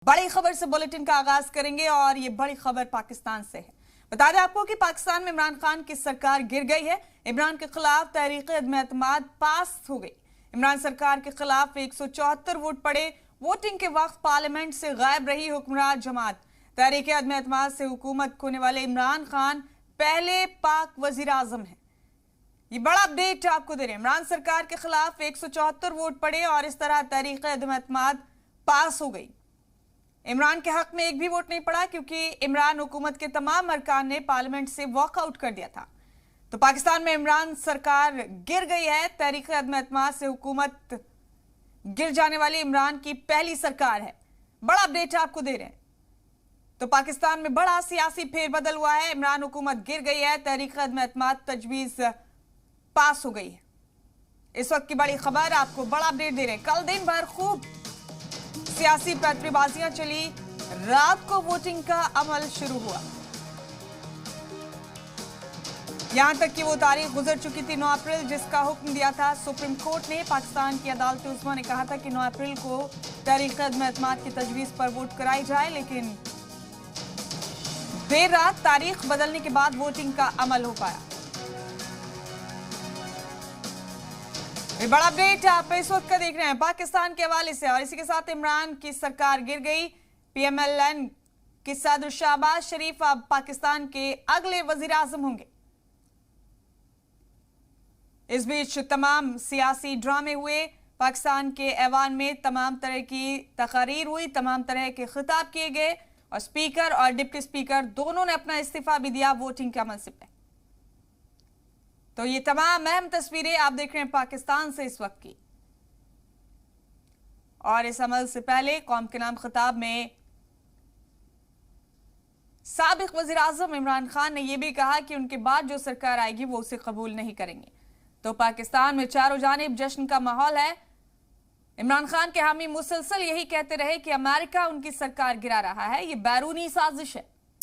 बड़ी खबर से बुलेटिन का आगाज करेंगे और ये बड़ी खबर पाकिस्तान से है। बता दें आपको कि पाकिस्तान में इमरान खान की सरकार गिर गई है। इमरान के खिलाफ तहरीक अदम-ए-एतमाद पास हो गई। इमरान सरकार के खिलाफ 174 वोट पड़े। वोटिंग के वक्त पार्लियामेंट से गायब रही हुक्मरान जमात। तहरीक अदम-ए-एतमाद से हुकूमत खोने वाले इमरान खान पहले पाक वजीर आजम है। ये बड़ा अपडेट आपको दे रहे हैं। इमरान सरकार के खिलाफ 174 वोट पड़े और इस तरह तहरीक अदम-ए-एतमाद पास हो गई। इमरान के हक में एक भी वोट नहीं पड़ा क्योंकि इमरान हुकूमत के तमाम अरकान ने पार्लियामेंट से वॉकआउट कर दिया था। तो पाकिस्तान में इमरान सरकार गिर गई है। तहरीक अदम-ए-एतमाद से हुकूमत गिर जाने वाली इमरान की पहली सरकार है। बड़ा अपडेट आपको दे रहे हैं। तो पाकिस्तान में बड़ा सियासी फेरबदल हुआ है। इमरान हुकूमत गिर गई है। तहरीक अदम-ए-एतमाद तजवीज पास हो गई है। इस वक्त की बड़ी खबर आपको बड़ा अपडेट दे रहे हैं। कल दिन भर खूब सियासी पैंतरेबाजियां चली। रात को वोटिंग का अमल शुरू हुआ। यहां तक कि वो तारीख गुजर चुकी थी 9 अप्रैल जिसका हुक्म दिया था सुप्रीम कोर्ट ने। पाकिस्तान की अदालत उज़्मा ने कहा था कि 9 अप्रैल को तहरीक अदम-ए-एतमाद की तजवीज पर वोट कराई जाए, लेकिन देर रात तारीख बदलने के बाद वोटिंग का अमल हो पाया। बड़ा अपडेट आप इस वक्त का देख रहे हैं पाकिस्तान के हवाले से। और इसी के साथ इमरान की सरकार गिर गई। PMLN के सदर शहबाज शरीफ अब पाकिस्तान के अगले वजीर आजम होंगे। इस बीच तमाम सियासी ड्रामे हुए। पाकिस्तान के ऐवान में तमाम तरह की तकरीर हुई, तमाम तरह के खिताब किए गए और स्पीकर और डिप्टी स्पीकर दोनों ने अपना इस्तीफा भी दिया वोटिंग के अमल से पहले। तो ये तमाम अहम तस्वीरें आप देख रहे हैं पाकिस्तान से इस वक्त की। और इस अमल से पहले कौम के नाम खिताब में साबिक वजीर आजम इमरान खान ने यह भी कहा कि उनके बाद जो सरकार आएगी वो उसे कबूल नहीं करेंगे। तो पाकिस्तान में चारों जानिब जश्न का माहौल है। इमरान खान के हामी मुसलसल यही कहते रहे कि अमेरिका उनकी सरकार गिरा रहा है, ये बैरूनी साजिश है।